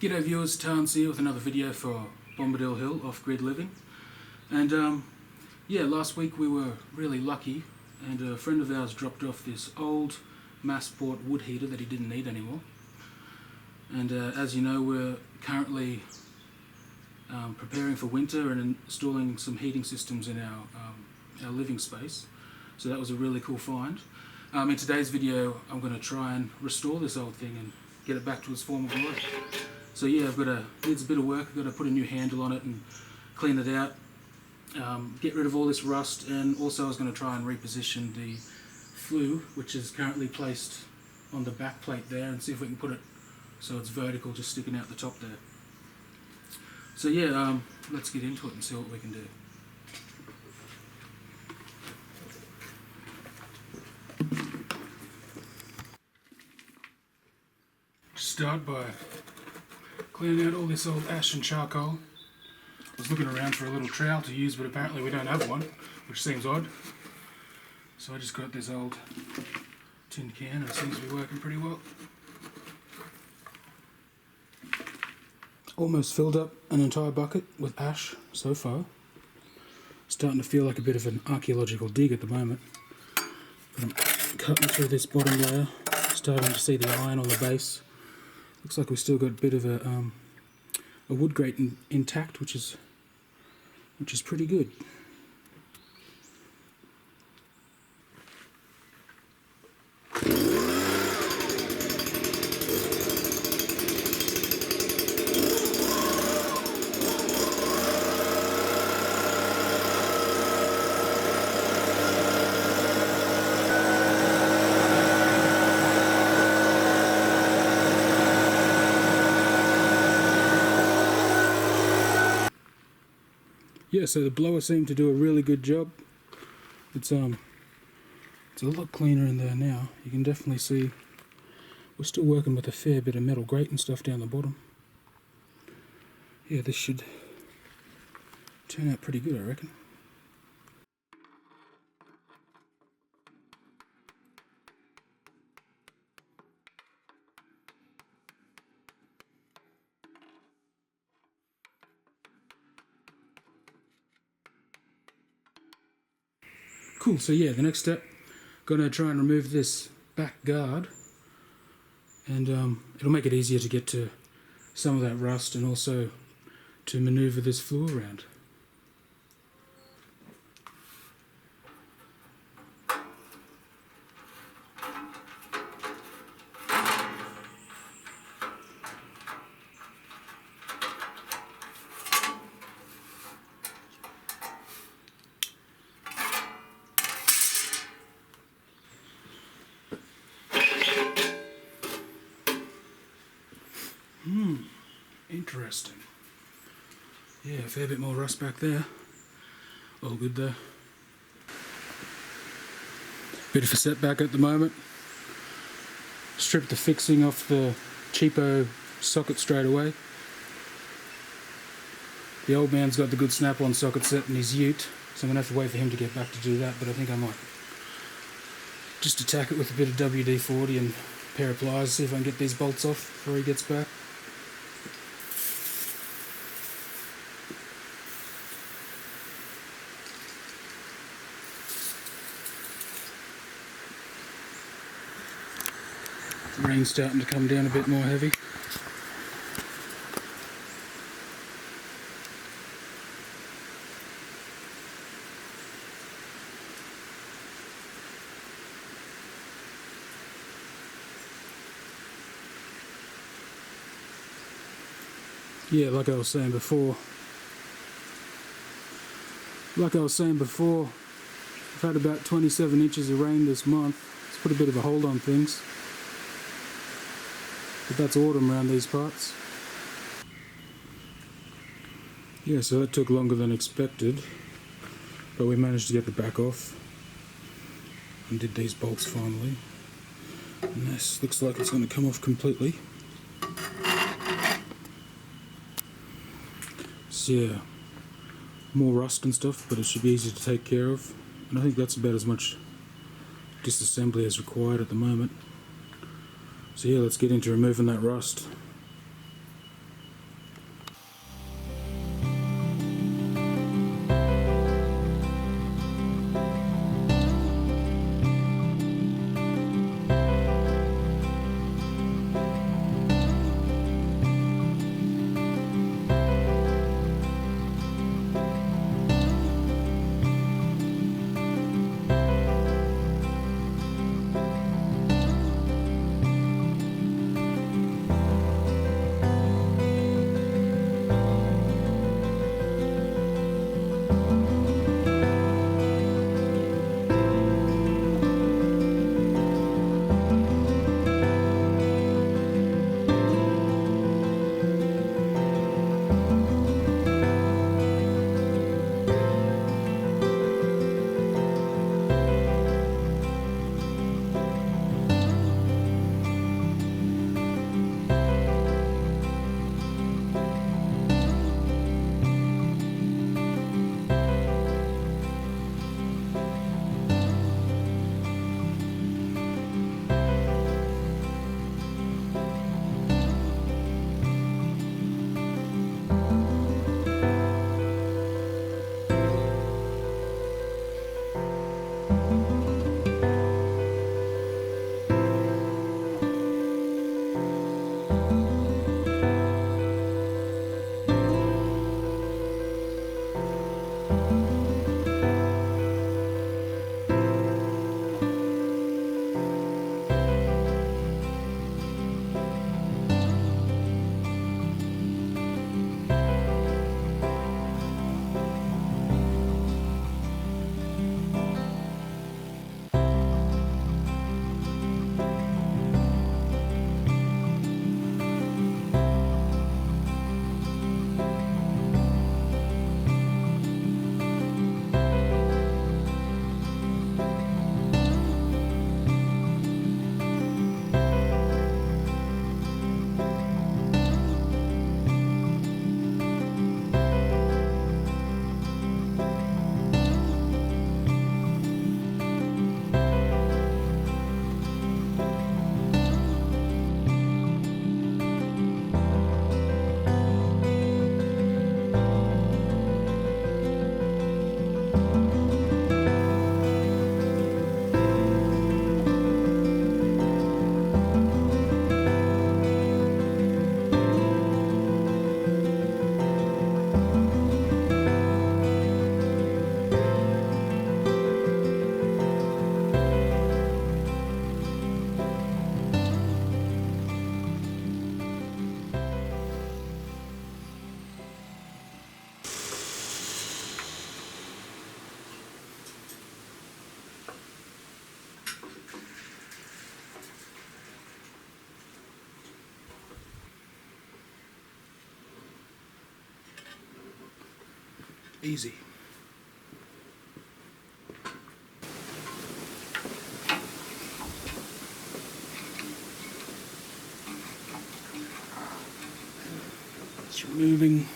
G'day viewers, Tarns here with another video for Bombadil Hill Off-Grid Living. And yeah, last week we were really lucky and a friend of ours dropped off this old mass-bought wood heater that he didn't need anymore. And as you know, we're currently preparing for winter and installing some heating systems in our living space. So that was a really cool find. In today's video I'm going to try and restore this old thing and get it back to its former glory. So yeah, needs a bit of work. I've got to put a new handle on it and clean it out, get rid of all this rust, and also I was going to try and reposition the flue, which is currently placed on the back plate there, and see if we can put it so it's vertical, just sticking out the top there. So yeah, let's get into it and see what we can do. Start by cleaning out all this old ash and charcoal. I was looking around for a little trowel to use, but apparently we don't have one, which seems odd. So I just got this old tin can and it seems to be working pretty well. Almost filled up an entire bucket with ash so far. Starting to feel like a bit of an archaeological dig at the moment. But I'm cutting through this bottom layer, starting to see the iron on the base. Looks like we've still got a bit of a wood grate intact, which is pretty good. Yeah, so the blower seemed to do a really good job. It's a lot cleaner in there now. You can definitely see we're still working with a fair bit of metal grate and stuff down the bottom. Yeah, this should turn out pretty good, I reckon. Cool, so yeah, the next step, gonna try and remove this back guard, and it'll make it easier to get to some of that rust and also to maneuver this flue around. Interesting. Yeah, a fair bit more rust back there. All good though. Bit of a setback at the moment. Stripped the fixing off the cheapo socket straight away. The old man's got the good snap-on socket set in his ute, so I'm going to have to wait for him to get back to do that, but I think I might just attack it with a bit of WD-40 and a pair of pliers, see if I can get these bolts off before he gets back. The rain's starting to come down a bit more heavy. Yeah, like I was saying before, I've had about 27 inches of rain this month. It's put a bit of a hold on things. But that's autumn around these parts. Yeah, so that took longer than expected, but we managed to get the back off and did these bolts finally. And this looks like it's going to come off completely. So yeah, more rust and stuff, but it should be easy to take care of. And I think that's about as much disassembly as required at the moment. So yeah, let's get into removing that rust. Easy. Just removing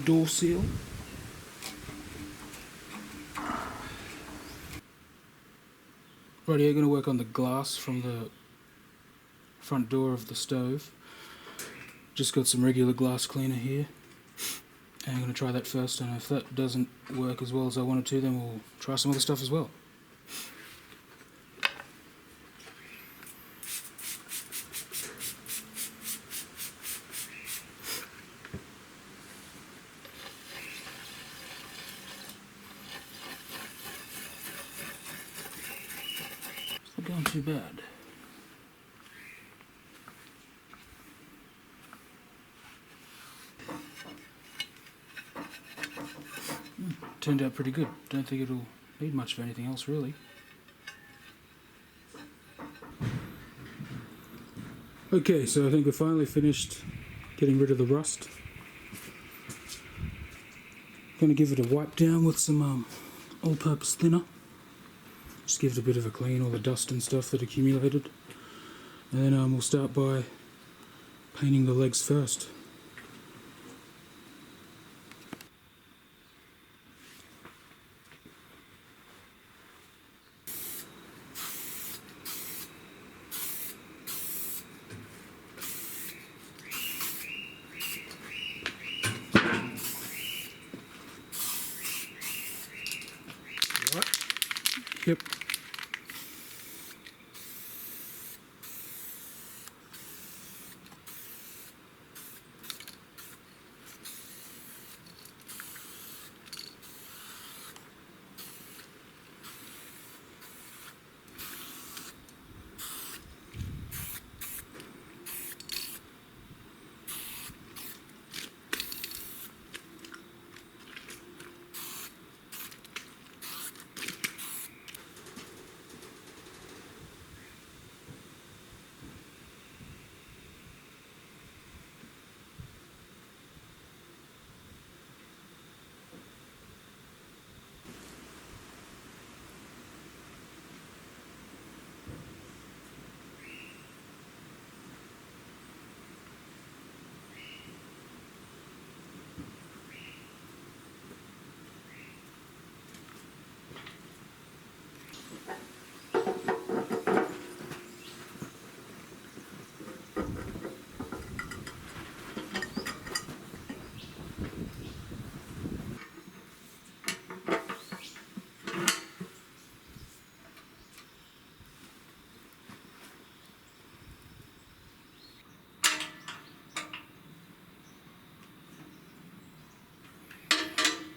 door seal. Right, here, going to work on the glass from the front door of the stove. Just got some regular glass cleaner here, and I'm going to try that first, and if that doesn't work as well as I wanted to, then we'll try some other stuff as well. It's not going too bad. Turned out pretty good. Don't think it'll need much of anything else really. Okay, so I think we're finally finished getting rid of the rust. Gonna give it a wipe down with some all-purpose thinner. Just give it a bit of a clean, all the dust and stuff that accumulated. And then we'll start by painting the legs first. Yep.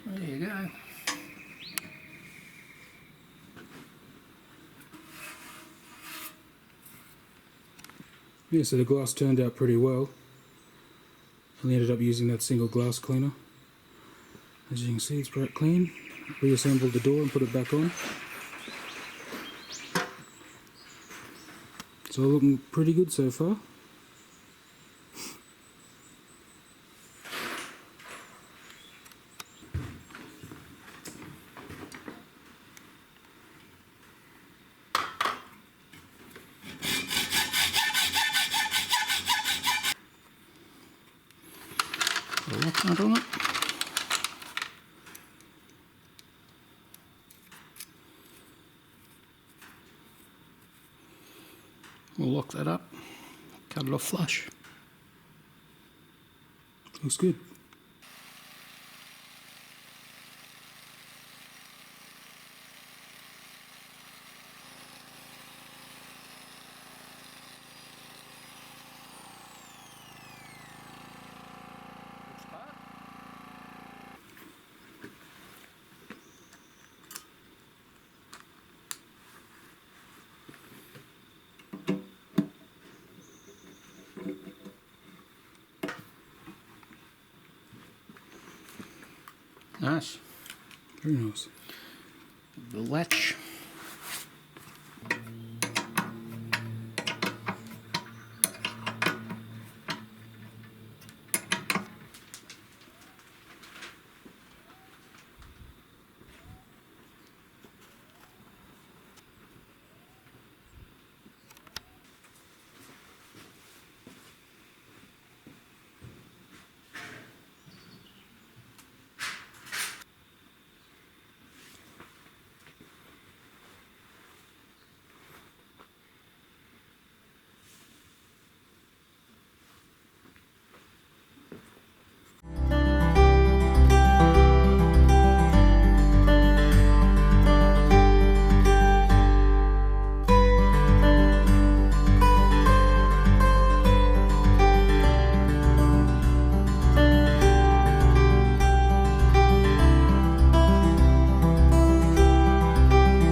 There you go. Yeah, so the glass turned out pretty well. I ended up using that single glass cleaner. As you can see, it's quite clean. Reassembled the door and put it back on. It's all looking pretty good so far. Lock that on it. We'll lock that up, cut it off flush. Looks good. Nice. Very nice. The latch